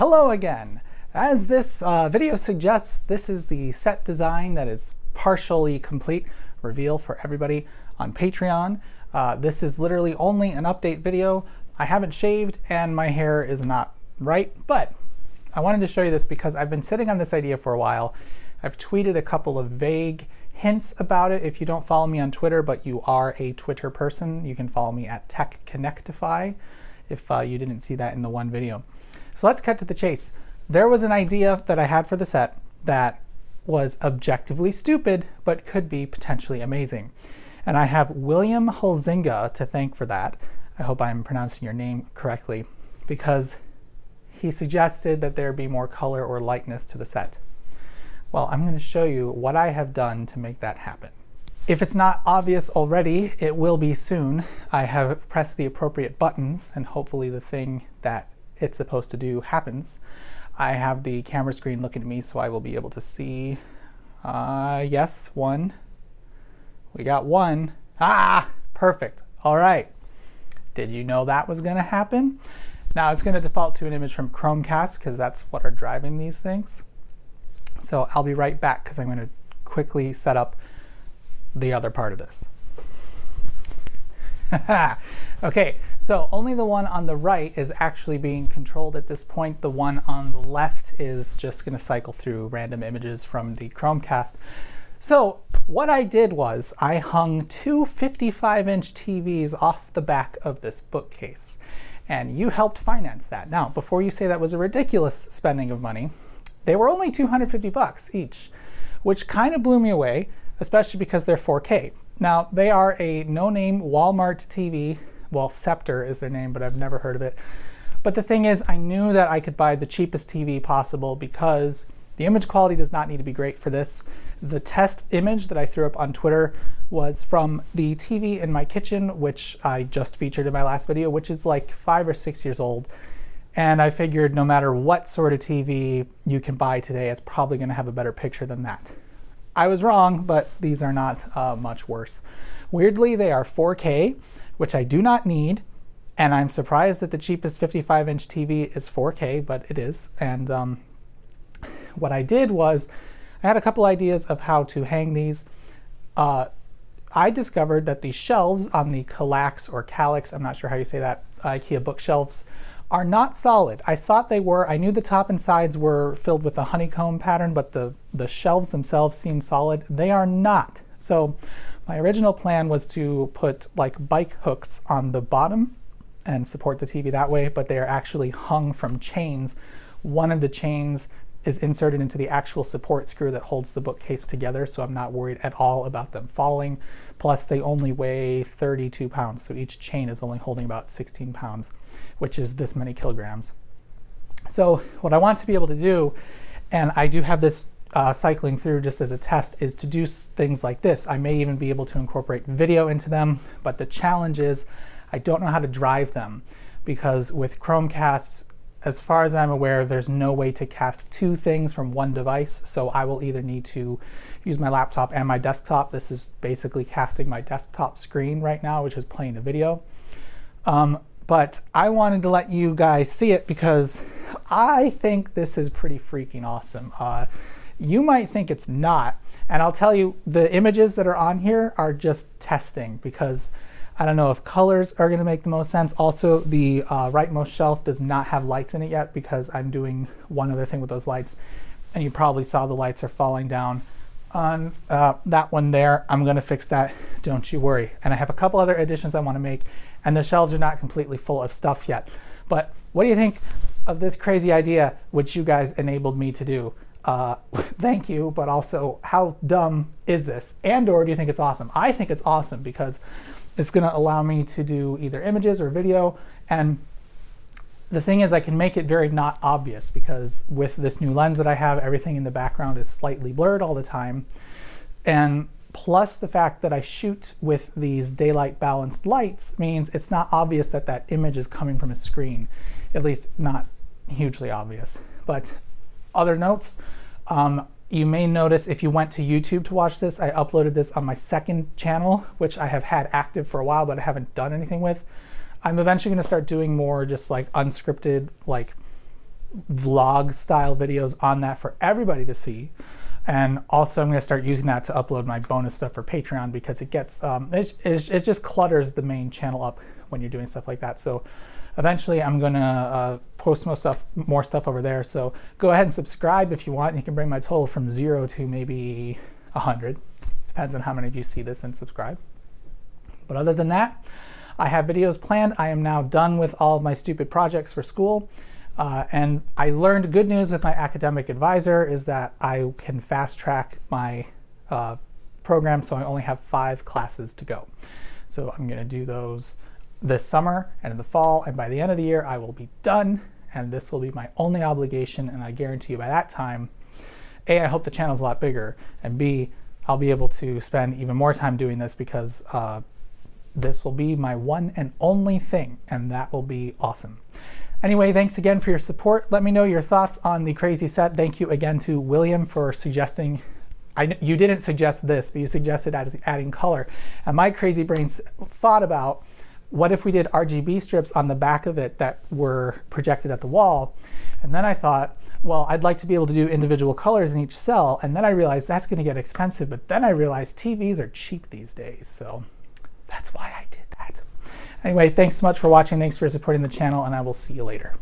Hello again! As this video suggests, this is the set design that is partially complete. Reveal for everybody on Patreon. This is literally only an update video. I haven't shaved and my hair is not right, but I wanted to show you this because I've been sitting on this idea for a while. I've tweeted a couple of vague hints about it. If you don't follow me on Twitter, but you are a Twitter person, you can follow me at TechConnectify if you didn't see that in the one video. So let's cut to the chase. There was an idea that I had for the set that was objectively stupid, but could be potentially amazing. And I have William Huizinga to thank for that. I hope I'm pronouncing your name correctly, because he suggested that there be more color or lightness to the set. Well, I'm going to show you what I have done to make that happen. If it's not obvious already, it will be soon. I have pressed the appropriate buttons, and hopefully the thing that it's supposed to do happens. I have the camera screen looking at me, so I will be able to see. Yes, one. We got one. Ah, perfect. All right. Did you know that was going to happen? Now it's going to default to an image from Chromecast because that's what are driving these things. So I'll be right back because I'm going to quickly set up the other part of this. Okay, so only the one on the right is actually being controlled at this point. The one on the left is just going to cycle through random images from the Chromecast. So what I did was I hung two 55-inch TVs off the back of this bookcase, and you helped finance that. Now, before you say that was a ridiculous spending of money, they were only $250 each, which kind of blew me away, especially because they're 4K. Now, they are a no-name Walmart TV. Well, Scepter is their name, but I've never heard of it. But the thing is, I knew that I could buy the cheapest TV possible because the image quality does not need to be great for this. The test image that I threw up on Twitter was from the TV in my kitchen, which I just featured in my last video, which is like 5 or 6 years old. And I figured no matter what sort of TV you can buy today, it's probably going to have a better picture than that. I was wrong, but these are not much worse. Weirdly, they are 4K, which I do not need, and I'm surprised that the cheapest 55-inch TV is 4K, but it is. And what I did was, I had a couple ideas of how to hang these. I discovered that the shelves on the Kallax or Kallax, I'm not sure how you say that, IKEA bookshelves, are not solid. I thought they were. I knew the top and sides were filled with a honeycomb pattern, but the shelves themselves seem solid. They are not. So my original plan was to put like bike hooks on the bottom and support the TV that way, but they are actually hung from chains. One of the chains is inserted into the actual support screw that holds the bookcase together, so I'm not worried at all about them falling. Plus, they only weigh 32 pounds, so each chain is only holding about 16 pounds, which is this many kilograms. So what I want to be able to do, and I do have this cycling through just as a test, is to do things like this. I may even be able to incorporate video into them, but the challenge is I don't know how to drive them, because with Chromecasts, as far as I'm aware, there's no way to cast two things from one device, so I will either need to use my laptop and my desktop. This is basically casting my desktop screen right now, which is playing a video. But I wanted to let you guys see it because I think this is pretty freaking awesome. You might think it's not, and I'll tell you, the images that are on here are just testing because I don't know if colors are going to make the most sense. Also, the rightmost shelf does not have lights in it yet because I'm doing one other thing with those lights. And you probably saw the lights are falling down on that one there. I'm going to fix that, don't you worry. And I have a couple other additions I want to make, and the shelves are not completely full of stuff yet. But what do you think of this crazy idea which you guys enabled me to do? Thank you, but also how dumb is this? And or do you think it's awesome? I think it's awesome because it's going to allow me to do either images or video, and the thing is I can make it very not obvious because with this new lens that I have, everything in the background is slightly blurred all the time, and plus the fact that I shoot with these daylight balanced lights means it's not obvious that that image is coming from a screen, at least not hugely obvious. But other notes, you may notice if you went to YouTube to watch this, I uploaded this on my second channel, which I have had active for a while, but I haven't done anything with. I'm eventually going to start doing more just like unscripted, like vlog style videos on that for everybody to see. And also I'm going to start using that to upload my bonus stuff for Patreon, because it gets it just clutters the main channel up when you're doing stuff like that. So eventually I'm going to post more stuff over there. So go ahead and subscribe if you want. You can bring my total from 0 to maybe 100. Depends on how many of you see this and subscribe. But other than that, I have videos planned. I am now done with all of my stupid projects for school. And I learned good news with my academic advisor is that I can fast track my program, so I only have 5 classes to go. So I'm going to do those this summer and in the fall, and by the end of the year I will be done, and this will be my only obligation, and I guarantee you by that time, A, I hope the channel's a lot bigger, and B, I'll be able to spend even more time doing this, because this will be my one and only thing, and that will be awesome. Anyway, thanks again for your support. Let me know your thoughts on the crazy set. Thank you again to William for suggesting, you didn't suggest this, but you suggested adding color. And my crazy brain thought about, what if we did RGB strips on the back of it that were projected at the wall? And then I thought, well, I'd like to be able to do individual colors in each cell. And then I realized that's going to get expensive. But then I realized TVs are cheap these days. So that's why I did that. Anyway, thanks so much for watching. Thanks for supporting the channel, and I will see you later.